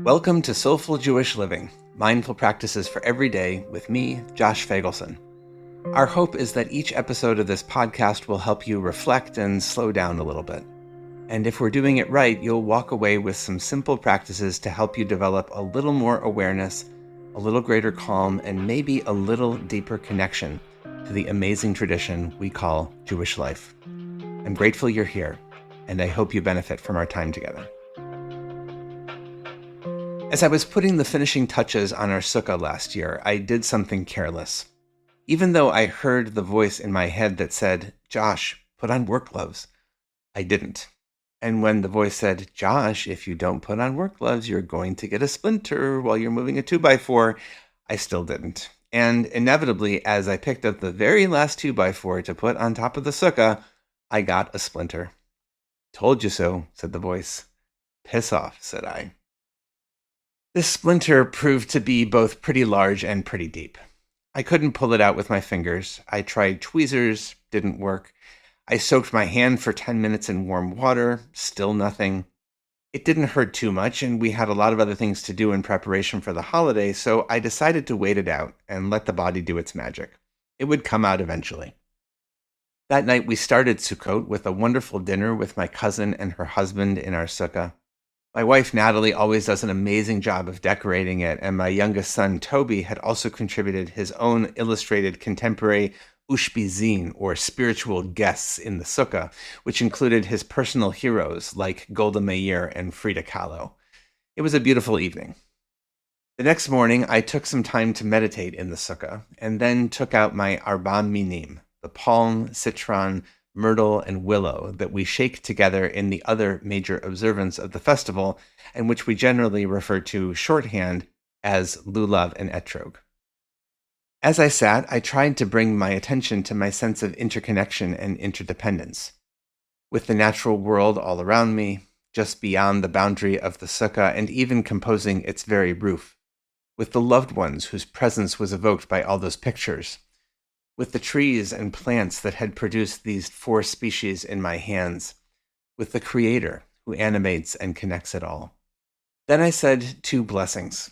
Welcome to Soulful Jewish Living, mindful practices for every day with me, Josh Feigelson. Our hope is that each episode of this podcast will help you reflect and slow down a little bit. And if we're doing it right, you'll walk away with some simple practices to help you develop a little more awareness, a little greater calm, and maybe a little deeper connection to the amazing tradition we call Jewish life. I'm grateful you're here, and I hope you benefit from our time together. As I was putting the finishing touches on our sukkah last year, I did something careless. Even though I heard the voice in my head that said, "Josh, put on work gloves," I didn't. And when the voice said, "Josh, if you don't put on work gloves, you're going to get a splinter while you're moving a 2x4, I still didn't. And inevitably, as I picked up the very last 2x4 to put on top of the sukkah, I got a splinter. "Told you so," said the voice. "Piss off," said I. This splinter proved to be both pretty large and pretty deep. I couldn't pull it out with my fingers. I tried tweezers, didn't work. I soaked my hand for 10 minutes in warm water, still nothing. It didn't hurt too much, and we had a lot of other things to do in preparation for the holiday, so I decided to wait it out and let the body do its magic. It would come out eventually. That night we started Sukkot with a wonderful dinner with my cousin and her husband in our sukkah. My wife, Natalie, always does an amazing job of decorating it, and my youngest son, Toby, had also contributed his own illustrated contemporary ushpizin, or spiritual guests in the sukkah, which included his personal heroes like Golda Meir and Frida Kahlo. It was a beautiful evening. The next morning, I took some time to meditate in the sukkah, and then took out my arba minim, the palm, citron, myrtle, and willow that we shake together in the other major observance of the festival, and which we generally refer to shorthand as lulav and etrog. As I sat, I tried to bring my attention to my sense of interconnection and interdependence. With the natural world all around me, just beyond the boundary of the sukkah, and even composing its very roof. With the loved ones whose presence was evoked by all those pictures. With the trees and plants that had produced these 4 species in my hands, with the Creator who animates and connects it all. Then I said 2 blessings.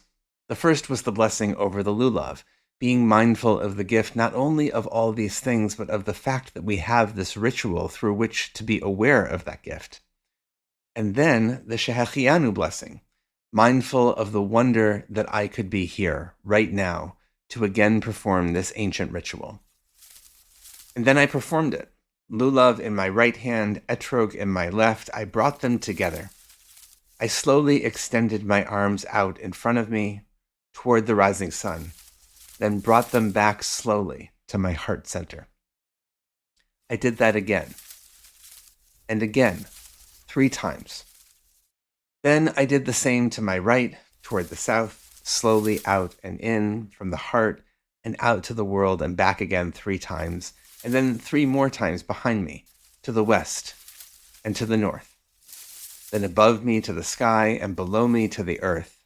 The first was the blessing over the lulav, being mindful of the gift not only of all these things, but of the fact that we have this ritual through which to be aware of that gift. And then the Shehachianu blessing, mindful of the wonder that I could be here, right now, to again perform this ancient ritual. And then I performed it. Lulav in my right hand, etrog in my left, I brought them together. I slowly extended my arms out in front of me toward the rising sun, then brought them back slowly to my heart center. I did that again, and again, 3 times. Then I did the same to my right, toward the south, slowly out and in from the heart and out to the world and back again 3 times. And then 3 more times behind me, to the west and to the north. Then above me to the sky and below me to the earth.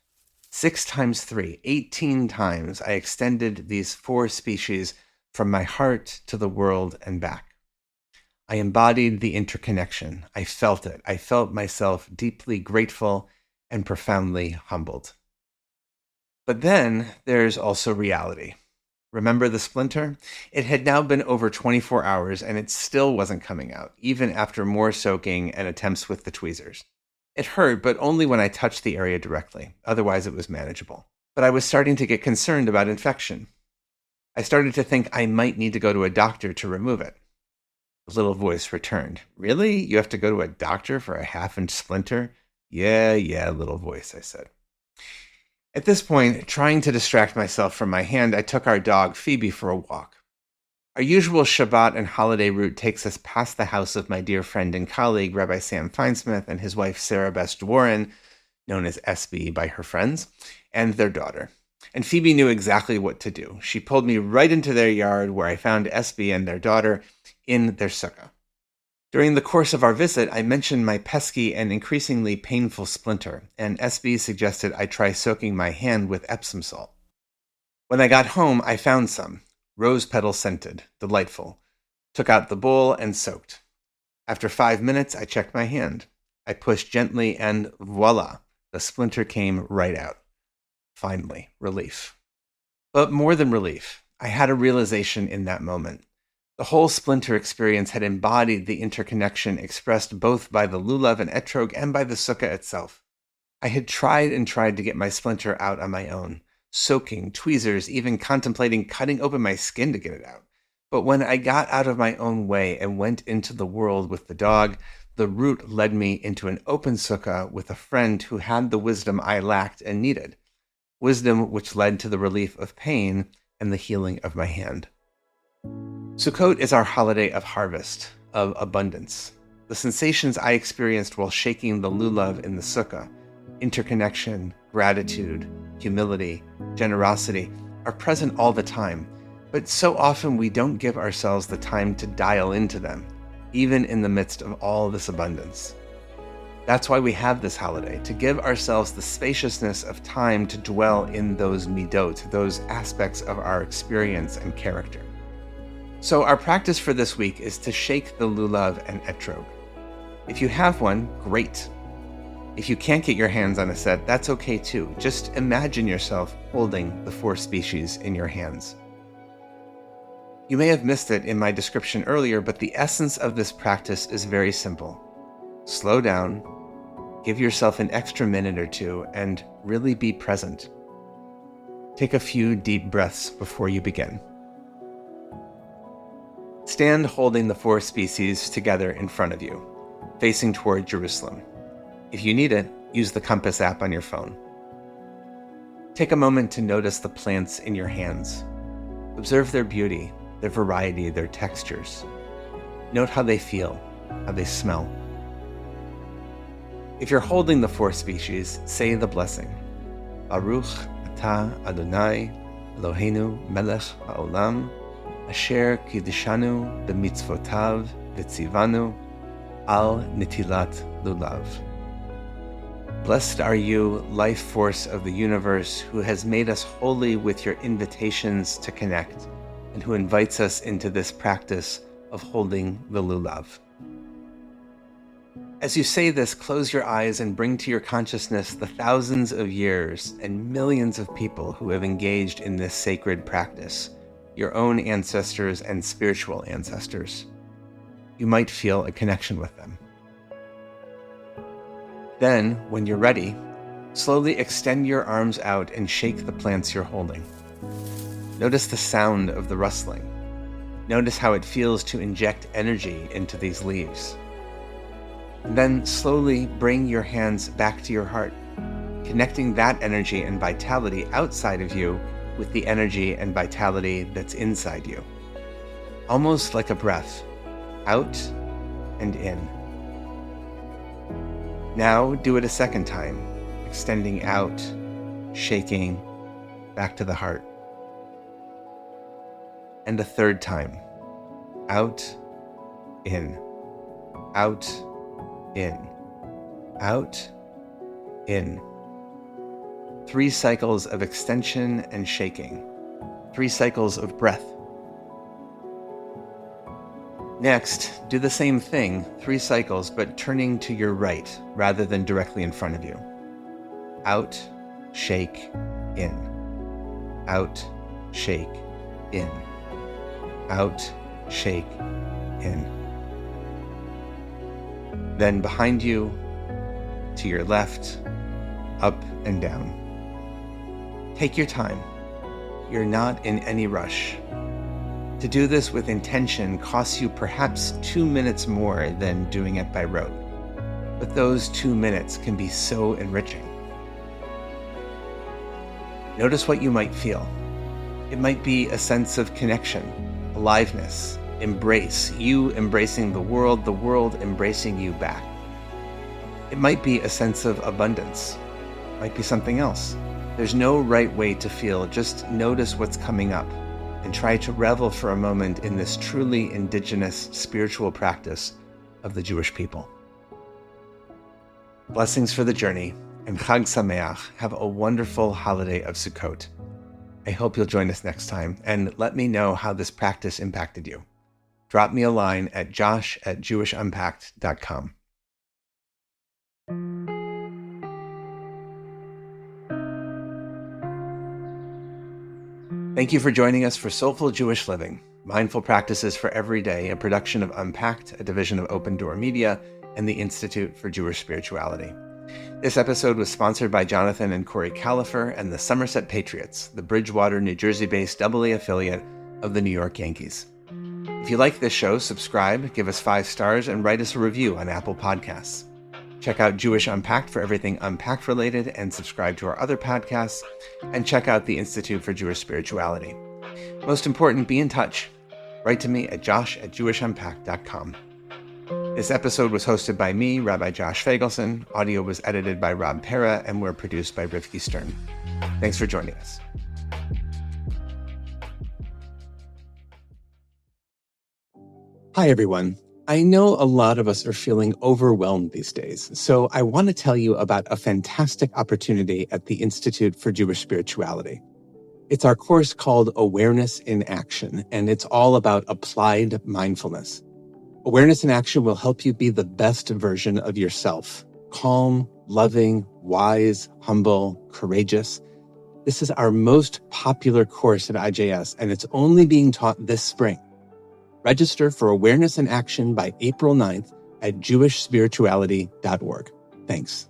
6 times 3, 18 times I extended these 4 species from my heart to the world and back. I embodied the interconnection. I felt it. I felt myself deeply grateful and profoundly humbled. But then there's also reality. Remember the splinter? It had now been over 24 hours and it still wasn't coming out, even after more soaking and attempts with the tweezers. It hurt, but only when I touched the area directly. Otherwise, it was manageable. But I was starting to get concerned about infection. I started to think I might need to go to a doctor to remove it. The little voice returned. "Really? You have to go to a doctor for a 1/2-inch splinter?" Yeah, little voice, I said. At this point, trying to distract myself from my hand, I took our dog, Phoebe, for a walk. Our usual Shabbat and holiday route takes us past the house of my dear friend and colleague, Rabbi Sam Feinsmith, and his wife, Sarah Best Warren, known as SB by her friends, and their daughter. And Phoebe knew exactly what to do. She pulled me right into their yard where I found SB and their daughter in their sukkah. During the course of our visit, I mentioned my pesky and increasingly painful splinter, and SB suggested I try soaking my hand with Epsom salt. When I got home, I found some, rose petal scented, delightful, took out the bowl and soaked. After 5 minutes, I checked my hand. I pushed gently and voila, The splinter came right out. Finally, relief. But more than relief, I had a realization in that moment. The whole splinter experience had embodied the interconnection expressed both by the lulav and etrog and by the sukkah itself. I had tried and tried to get my splinter out on my own, soaking, tweezers, even contemplating cutting open my skin to get it out. But when I got out of my own way and went into the world with the dog, the route led me into an open sukkah with a friend who had the wisdom I lacked and needed. Wisdom which led to the relief of pain and the healing of my hand. Sukkot is our holiday of harvest, of abundance. The sensations I experienced while shaking the lulav in the sukkah, interconnection, gratitude, humility, generosity, are present all the time, but so often we don't give ourselves the time to dial into them, even in the midst of all this abundance. That's why we have this holiday, to give ourselves the spaciousness of time to dwell in those midot, those aspects of our experience and character. So our practice for this week is to shake the lulav and etrog. If you have one, great. If you can't get your hands on a set, that's okay too. Just imagine yourself holding the 4 species in your hands. You may have missed it in my description earlier, but the essence of this practice is very simple. Slow down, give yourself an extra minute or two, and really be present. Take a few deep breaths before you begin. Stand holding the 4 species together in front of you, facing toward Jerusalem. If you need it, use the Compass app on your phone. Take a moment to notice the plants in your hands. Observe their beauty, their variety, their textures. Note how they feel, how they smell. If you're holding the 4 species, say the blessing. Baruch atah Adonai Eloheinu melech haolam asher kiddishanu b'mitzvotav v'tzivanu al nitilat lulav. Blessed are you, life force of the universe, who has made us holy with your invitations to connect, and who invites us into this practice of holding the lulav. As you say this, close your eyes and bring to your consciousness the thousands of years and millions of people who have engaged in this sacred practice, your own ancestors and spiritual ancestors. You might feel a connection with them. Then, when you're ready, slowly extend your arms out and shake the plants you're holding. Notice the sound of the rustling. Notice how it feels to inject energy into these leaves. And then slowly bring your hands back to your heart, connecting that energy and vitality outside of you with the energy and vitality that's inside you. Almost like a breath, out and in. Now do it a second time, extending out, shaking, back to the heart. And a third time, out, in, out, in, out, in. 3 cycles of extension and shaking, 3 cycles of breath. Next, do the same thing, 3 cycles, but turning to your right rather than directly in front of you. Out, shake, in. Out, shake, in. Out, shake, in. Then behind you, to your left, up and down. Take your time. You're not in any rush. To do this with intention costs you perhaps 2 minutes more than doing it by rote. But those 2 minutes can be so enriching. Notice what you might feel. It might be a sense of connection, aliveness, embrace, you embracing the world embracing you back. It might be a sense of abundance. It might be something else. There's no right way to feel, just notice what's coming up and try to revel for a moment in this truly indigenous spiritual practice of the Jewish people. Blessings for the journey, and Chag Sameach. Have a wonderful holiday of Sukkot. I hope you'll join us next time, and let me know how this practice impacted you. Drop me a line at josh@jewishunpacked.com. Thank you for joining us for Soulful Jewish Living, Mindful Practices for Every Day, a production of Unpacked, a division of Open Door Media, and the Institute for Jewish Spirituality. This episode was sponsored by Jonathan and Corey Califer and the Somerset Patriots, the Bridgewater, New Jersey-based AA affiliate of the New York Yankees. If you like this show, subscribe, give us 5 stars, and write us a review on Apple Podcasts. Check out Jewish Unpacked for everything Unpacked related, and subscribe to our other podcasts, and check out the Institute for Jewish Spirituality. Most important, be in touch. Write to me at josh@jewishunpacked.com. This episode was hosted by me, Rabbi Josh Feigelson. Audio was edited by Rob Pera, and we're produced by Rivki Stern. Thanks for joining us. Hi, everyone. I know a lot of us are feeling overwhelmed these days, so I want to tell you about a fantastic opportunity at the Institute for Jewish Spirituality. It's our course called Awareness in Action, and it's all about applied mindfulness. Awareness in Action will help you be the best version of yourself. Calm, loving, wise, humble, courageous. This is our most popular course at IJS, and it's only being taught this spring. Register for Awareness in Action by April 9th at jewishspirituality.org. Thanks.